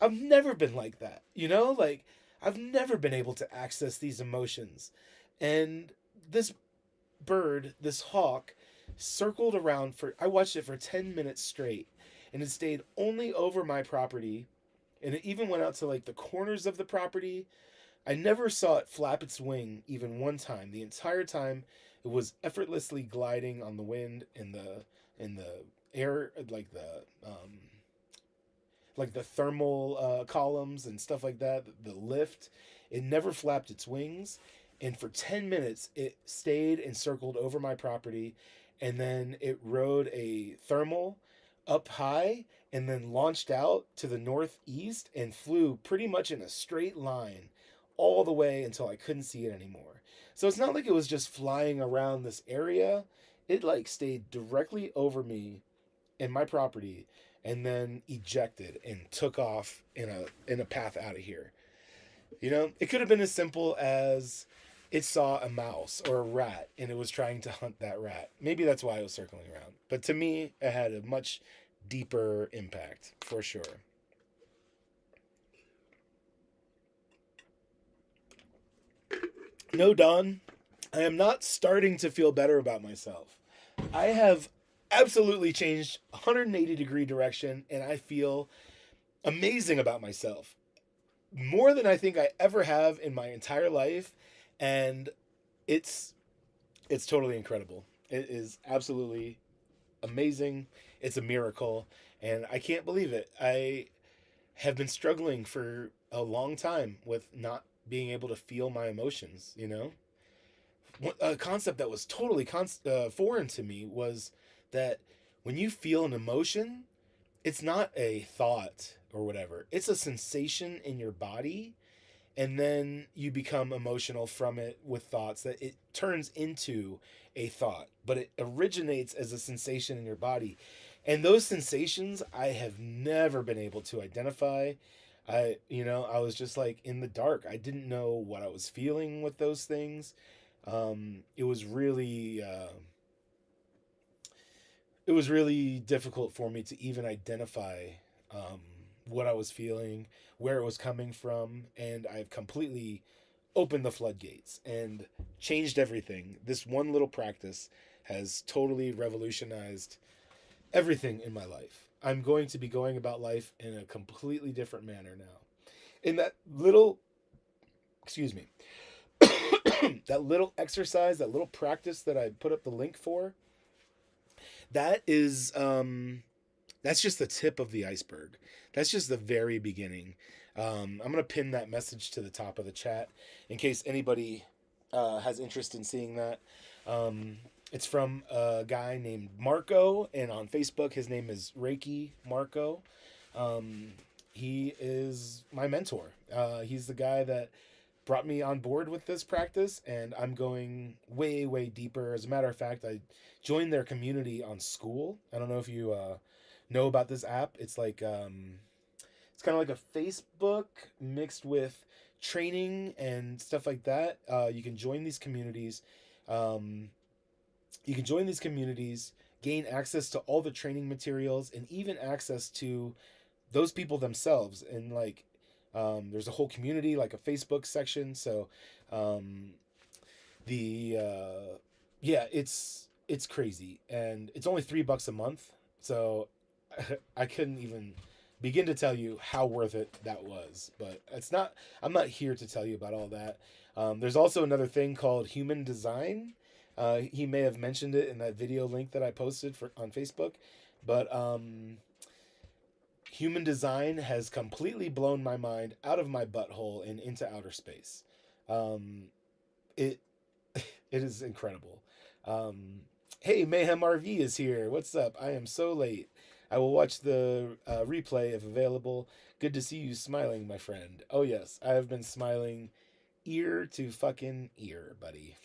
I've never been like that, you know? Like I've never been able to access these emotions. And this bird, this hawk, circled around for, I watched it for 10 minutes straight, and it stayed only over my property, and it even went out to like the corners of the property. I never saw it flap its wing even one time. The entire time it was effortlessly gliding on the wind in the air, like the thermal columns and stuff like that, the lift. It never flapped its wings. And for 10 minutes, it stayed and circled over my property. And then it rode a thermal up high and then launched out to the northeast and flew pretty much in a straight line all the way until I couldn't see it anymore. So it's not like it was just flying around this area. It like stayed directly over me in my property, and then ejected and took off in a path out of here. You know, it could have been as simple as it saw a mouse or a rat and it was trying to hunt that rat. Maybe that's why it was circling around. But to me, it had a much deeper impact for sure. No, Don, I am not starting to feel better about myself. I have absolutely changed 180-degree direction, and I feel amazing about myself. More than I think I ever have in my entire life. And it's it's totally incredible. It is absolutely amazing. It's a miracle, and I can't believe it. I have been struggling for a long time with not being able to feel my emotions. A concept that was totally foreign to me was that when you feel an emotion, it's not a thought or whatever. It's a sensation in your body, and then you become emotional from it with thoughts that it turns into a thought, but it originates as a sensation in your body. And those sensations I have never been able to identify. I was just like in the dark. I didn't know what I was feeling with those things. It was really difficult for me to even identify um, what I was feeling, where it was coming from, and I've completely opened the floodgates and changed everything. This one little practice has totally revolutionized everything in my life. I'm going to be going about life in a completely different manner now. In that little, excuse me, that little exercise, that little practice that I put up the link for, that is that's just the tip of the iceberg. That's just the very beginning. I'm gonna pin that message to the top of the chat in case anybody has interest in seeing that. It's from a guy named Marco, and on Facebook his name is Reiki Marco. Um, he is my mentor. He's the guy that brought me on board with this practice, and I'm going way, way deeper. As a matter of fact, I joined their community on School. I don't know if you know about this app. It's kind of like a Facebook mixed with training and stuff like that. You can join these communities. Um, you can join these communities, gain access to all the training materials, and even access to those people themselves. And there's a whole community, like a Facebook section. So um, the yeah, it's crazy, and it's only $3 a month. So I couldn't even begin to tell you how worth it that was. But it's not. I'm not here to tell you about all that. There's also another thing called human design. He may have mentioned it in that video link that I posted on Facebook, but human design has completely blown my mind out of my butthole and into outer space. Um, it it is incredible. Um, hey, Mayhem RV is here. What's up? I am so late. I will watch the replay if available. Good to see you smiling, my friend. Oh yes, I have been smiling ear to fucking ear, buddy.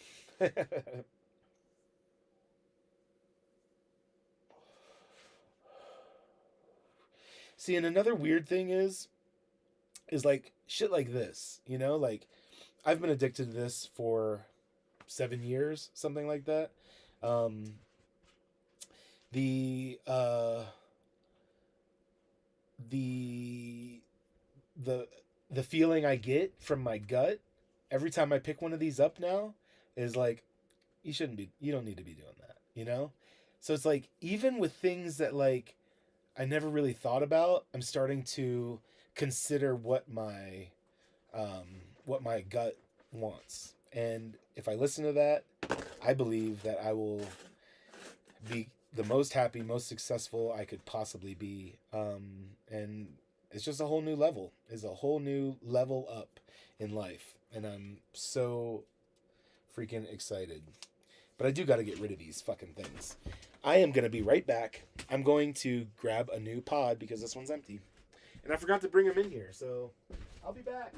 See, and another weird thing is like shit like this. Like I've been addicted to this for 7 years, something like that. Um, the the the the feeling I get from my gut every time I pick one of these up now is like, you don't need to be doing that, So it's like, even with things that like I never really thought about, I'm starting to consider what my gut wants. And if I listen to that, I believe that I will be the most happy, most successful I could possibly be. And it's just a whole new level. It's a whole new level up in life. And I'm so freaking excited. But I do got to get rid of these fucking things. I am going to be right back. I'm going to grab a new pod because this one's empty. And I forgot to bring them in here. So I'll be back.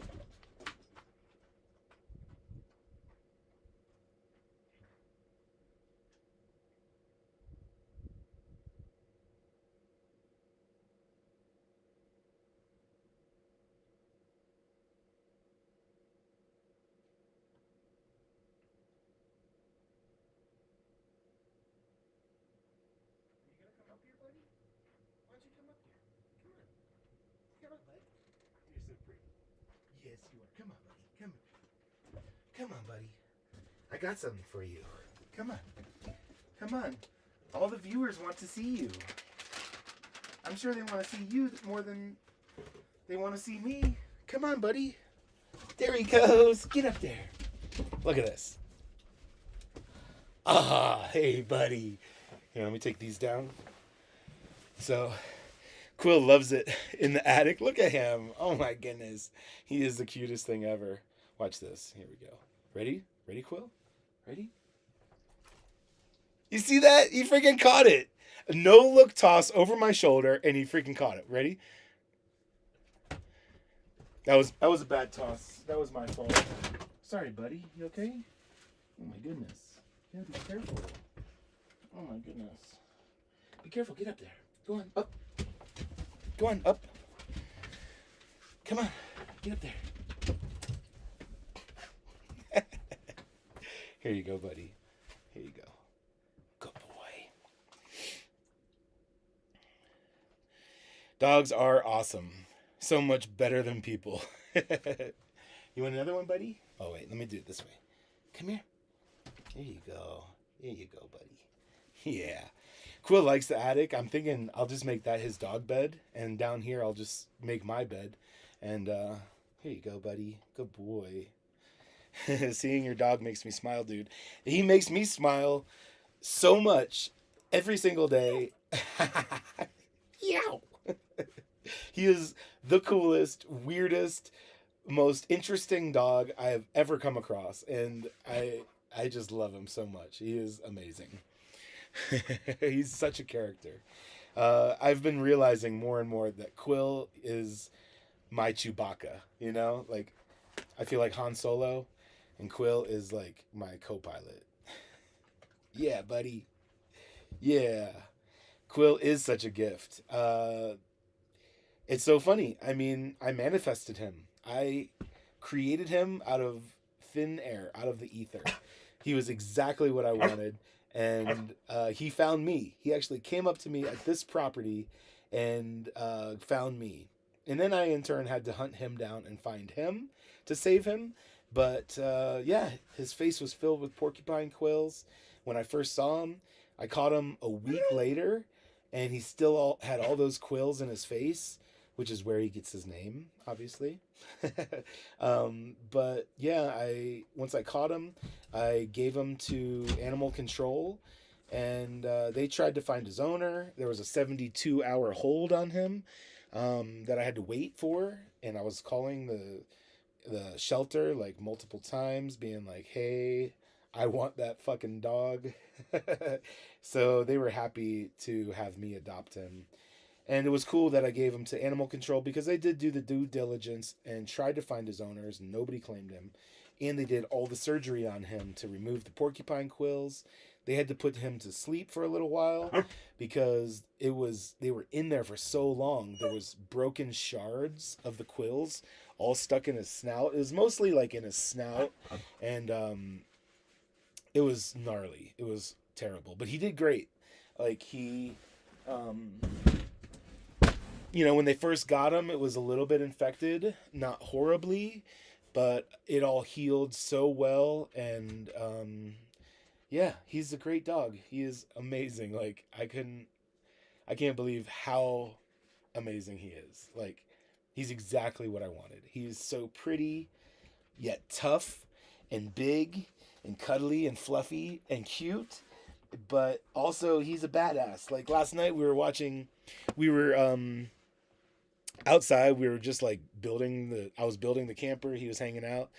Why don't you come up here? Come on. Come on, bud. You're so pretty. Yes, you are. Come on, buddy. Come on. Come on, buddy. I got something for you. Come on. Come on. All the viewers want to see you. I'm sure they want to see you more than they want to see me. Come on, buddy. There he goes. Get up there. Look at this. Ah, hey, buddy. Here, let me take these down. So, Quill loves it in the attic. Look at him. Oh my goodness. He is the cutest thing ever. Watch this. Here we go. Ready? Ready, Quill? Ready? You see that? He freaking caught it. A no-look toss over my shoulder, and he freaking caught it. Ready? That was a bad toss. That was my fault. Sorry, buddy. You okay? Oh my goodness. You gotta be careful. Oh my goodness. Be careful. Get up there. Go on. Up. Go on. Up. Come on. Get up there. Here you go, buddy. Here you go. Good boy. Dogs are awesome. So much better than people. You want another one, buddy? Oh, wait. Let me do it this way. Come here. There you go. There you go, buddy. Yeah. Quill likes the attic. I'm thinking I'll just make that his dog bed. And down here, I'll just make my bed. And here you go, buddy. Good boy. Seeing your dog makes me smile, dude. He makes me smile so much every single day. Yow. He is the coolest, weirdest, most interesting dog I have ever come across. And I just love him so much. He is amazing. He's such a character. I've been realizing more and more that Quill is my Chewbacca, you know? Like, I feel like Han Solo, and Quill is like my co-pilot. Yeah, buddy. Yeah. Quill is such a gift. It's so funny. I mean, I manifested him. I created him out of thin air, out of the ether. He was exactly what I wanted. And he found me. He actually came up to me at this property and found me. And then I, in turn, had to hunt him down and find him to save him. But yeah, his face was filled with porcupine quills. When I first saw him, I caught him a week later, and he still had all those quills in his face, which is where he gets his name, obviously. But yeah, once I caught him, I gave him to animal control, and they tried to find his owner. There was a 72-hour hold on him that I had to wait for, and I was calling the shelter like multiple times, being like, "Hey, I want that fucking dog." So they were happy to have me adopt him. And it was cool that I gave him to animal control because they did do the due diligence and tried to find his owners, and nobody claimed him. And they did all the surgery on him to remove the porcupine quills. They had to put him to sleep for a little while because they were in there for so long. There was broken shards of the quills all stuck in his snout. It was mostly like in his snout, and it was gnarly. It was terrible, but he did great. Like he, when they first got him, it was a little bit infected, not horribly, but it all healed so well. And yeah, he's a great dog. He is amazing. Like I can't believe how amazing he is. Like he's exactly what I wanted. He's so pretty, yet tough and big and cuddly and fluffy and cute. But also he's a badass. Like last night we were outside. We were just like I was building the camper. He was hanging out,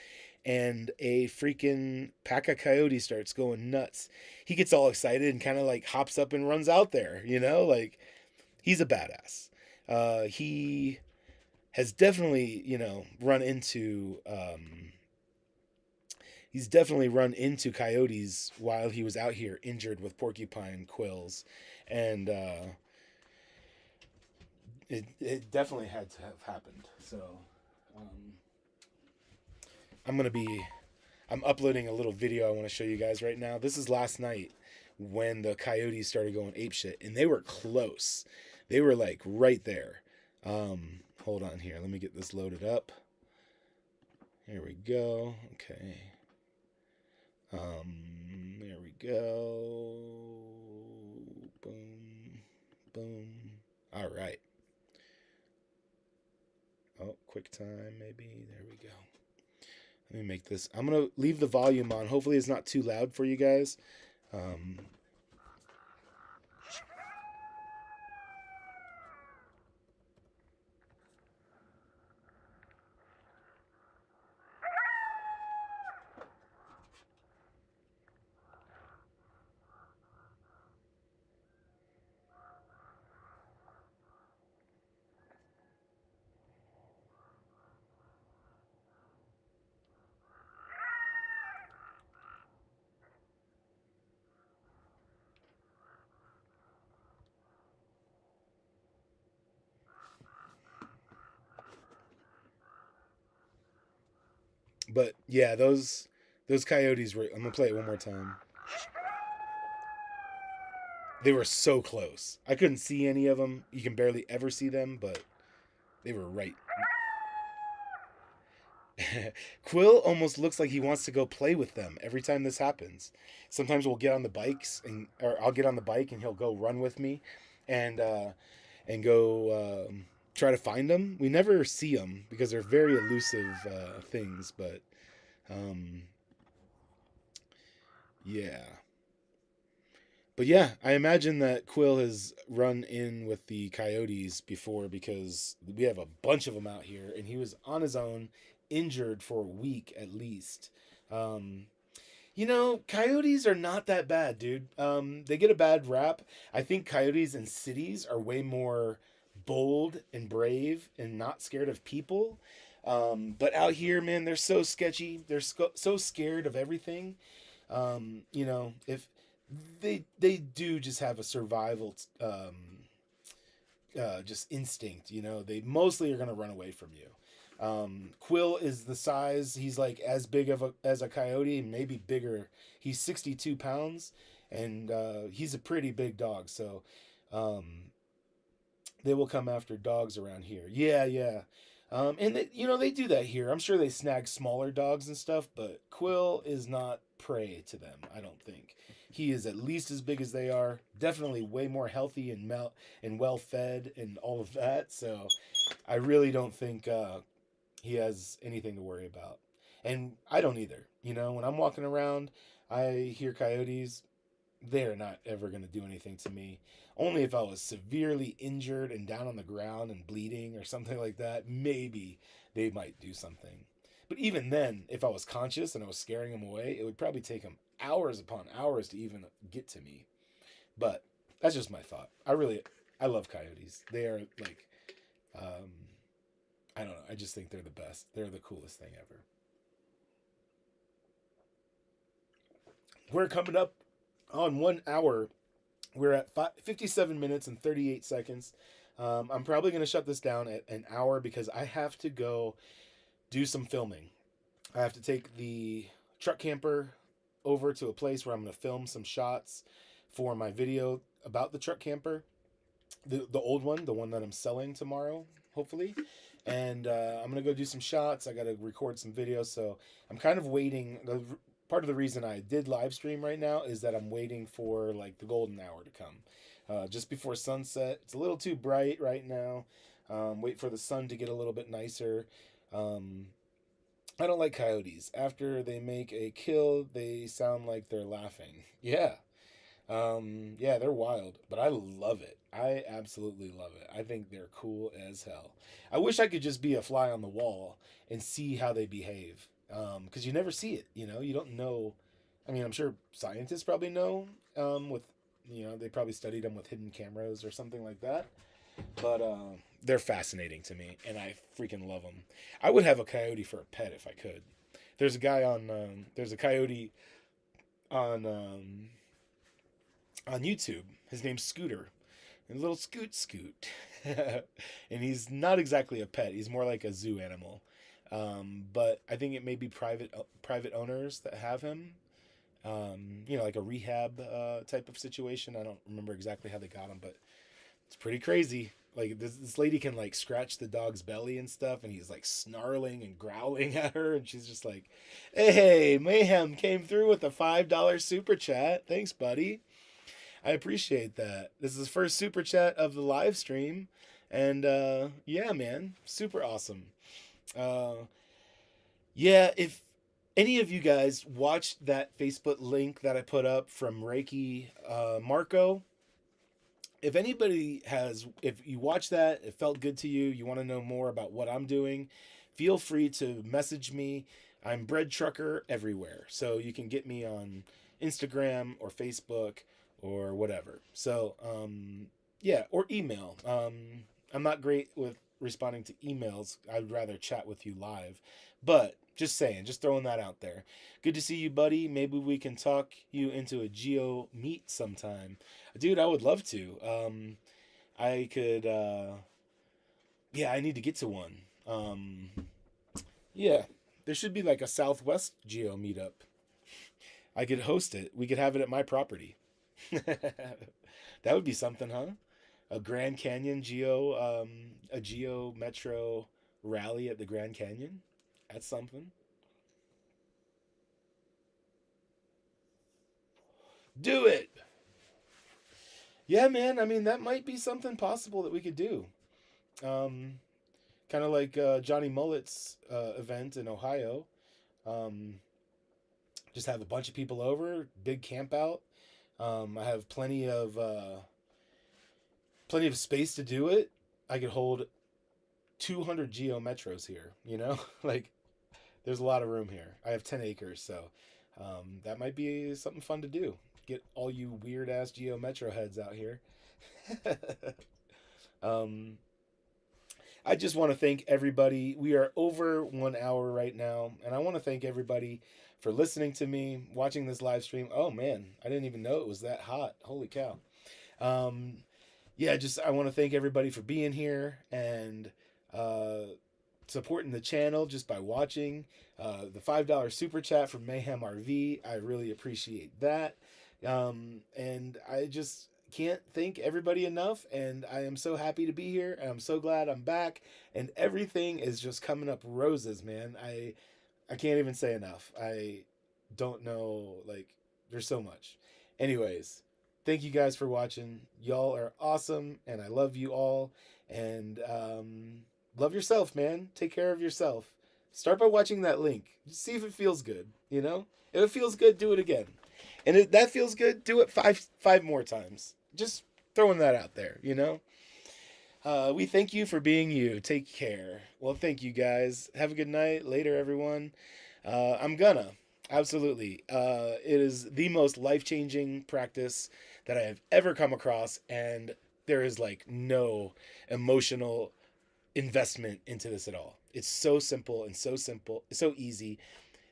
and a freaking pack of coyotes starts going nuts. He gets all excited and kind of like hops up and runs out there, like he's a badass. He has definitely, he's definitely run into coyotes while he was out here injured with porcupine quills. And it definitely had to have happened. So I'm uploading a little video I want to show you guys right now. This is last night when the coyotes started going apeshit, and they were close. They were like right there. Hold on here. Let me get this loaded up. Here we go. Okay. There we go. Boom. Boom. All right. Oh, quick time maybe. There we go. Let me make this. I'm gonna leave the volume on. Hopefully, it's not too loud for you guys. Um, but yeah, those coyotes were. I'm gonna play it one more time. They were so close. I couldn't see any of them. You can barely ever see them, but they were right. Quill almost looks like he wants to go play with them every time this happens. Sometimes we'll get on the bikes or I'll get on the bike and he'll go run with me, and go try to find them. We never see them because they're very elusive things, but um, yeah. But yeah, I imagine that Quill has run in with the coyotes before because we have a bunch of them out here, and he was on his own, injured for a week at least. Um, coyotes are not that bad, dude. They get a bad rap. I think coyotes in cities are way more bold and brave and not scared of people. But out here, man, they're so sketchy. They're so scared of everything. If they do just have a survival just instinct. They mostly are gonna run away from you. Quill is the size. He's like as big as a coyote, maybe bigger. He's 62 pounds, and he's a pretty big dog. So um, they will come after dogs around here. Yeah, yeah. And they do that here. I'm sure they snag smaller dogs and stuff, but Quill is not prey to them. I don't think he is at least as big as they are. Definitely way more healthy and well fed and all of that. So I really don't think he has anything to worry about. And I don't either. When I'm walking around, I hear coyotes. They're not ever going to do anything to me. Only if I was severely injured and down on the ground and bleeding or something like that, maybe they might do something. But even then, if I was conscious and I was scaring them away, it would probably take them hours upon hours to even get to me. But that's just my thought. I love coyotes. They are like, um, I don't know. I just think they're the best. They're the coolest thing ever. We're coming up on 1 hour. We're at 57 minutes and 38 seconds. I'm probably going to shut this down at an hour because I have to go do some filming. I have to take the truck camper over to a place where I'm going to film some shots for my video about the truck camper, the old one, the one that I'm selling tomorrow, hopefully. And I'm gonna go do some shots. I got to record some videos, so I'm kind of waiting. Part of the reason I did live stream right now is that I'm waiting for like the golden hour to come, just before sunset. It's a little too bright right now. Wait for the sun to get a little bit nicer. Um, I don't like coyotes. After they make a kill, they sound like they're laughing. Yeah, yeah, they're wild, but I love it. I absolutely love it. I think they're cool as hell. I wish I could just be a fly on the wall and see how they behave. Because you never see it. You don't know. I mean, I'm sure scientists probably know. With they probably studied them with hidden cameras or something like that. But they're fascinating to me, and I freaking love them. I would have a coyote for a pet if I could. There's a guy on. There's a coyote on YouTube. His name's Scooter, and little Scoot, and he's not exactly a pet. He's more like a zoo animal. But I think it may be private owners that have him. Like a rehab type of situation. I don't remember exactly how they got him, but it's pretty crazy. Like this lady can like scratch the dog's belly and stuff, and he's like snarling and growling at her, and she's just like, "Hey, Mayhem came through with a $5 super chat. Thanks, buddy. I appreciate that. This is the first super chat of the live stream, and yeah, man, super awesome. Uh, yeah, if any of you guys watched that Facebook link that I put up from Reiki Marco? If anybody has, if you watch that, it felt good to you, you want to know more about what I'm doing, feel free to message me. I'm breadtrucker everywhere, so you can get me on Instagram or Facebook or whatever. So yeah, or email. I'm not great with responding to emails. I'd rather chat with you live, but just saying, just throwing that out there. Good to see you, buddy. Maybe we can talk you into a geo meet sometime. Dude, I would love to. I could, yeah, I need to get to one. Yeah, there should be like a Southwest Geo meetup. I could host it. We could have it at my property. That would be something, huh? A Grand Canyon a Geo Metro rally at the Grand Canyon. That's something. Do it. Yeah, man. I mean, that might be something possible that we could do. Um, Kind of like Johnny Mullet's event in Ohio. Um, just have a bunch of people over, big camp out. I have plenty of space to do it. I could hold 200 Geo Metros here. You know, like there's a lot of room here. I have 10 acres, so that might be something fun to do. Get all you weird ass Geo Metro heads out here. um, I just want to thank everybody. We are over 1 hour right now, and I want to thank everybody for listening to me, watching this live stream. Oh man, I didn't even know it was that hot. Holy cow. Um, yeah, just I want to thank everybody for being here and uh, supporting the channel just by watching. The $5 super chat from Mayhem RV, I really appreciate that. And I just can't thank everybody enough. And I am so happy to be here. And I'm so glad I'm back. And everything is just coming up roses, man. I can't even say enough. I don't know. Like, there's so much. Anyways, thank you guys for watching. Y'all are awesome. And I love you all. And love yourself, man. Take care of yourself. Start by watching that link. See if it feels good. You know, if it feels good, do it again. And if that feels good, do it five more times. Just throwing that out there. You know. We thank you for being you. Take care. Well, thank you guys. Have a good night. Later, everyone. I'm gonna. Absolutely. It is the most life changing practice that I have ever come across, and there is like no emotional investment into this at all. It's so simple, so easy.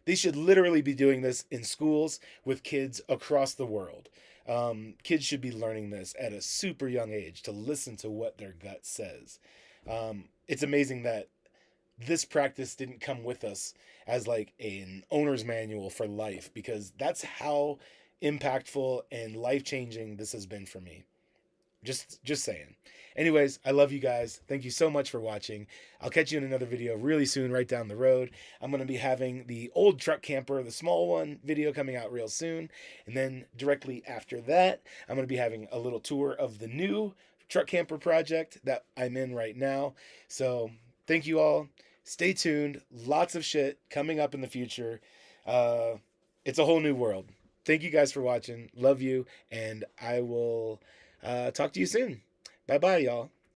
They should literally be doing this in schools with kids across the world. Kids should be learning this at a super young age to listen to what their gut says. It's amazing that this practice didn't come with us as like an owner's manual for life, because that's how impactful and life changing this has been for me. Just saying. Anyways, I love you guys. Thank you so much for watching. I'll catch you in another video really soon, right down the road. I'm going to be having the old truck camper, the small one, video coming out real soon. And then directly after that, I'm going to be having a little tour of the new truck camper project that I'm in right now. So thank you all. Stay tuned. Lots of shit coming up in the future. Uh, it's a whole new world. Thank you guys for watching. Love you. And I will talk to you soon. Bye bye, y'all.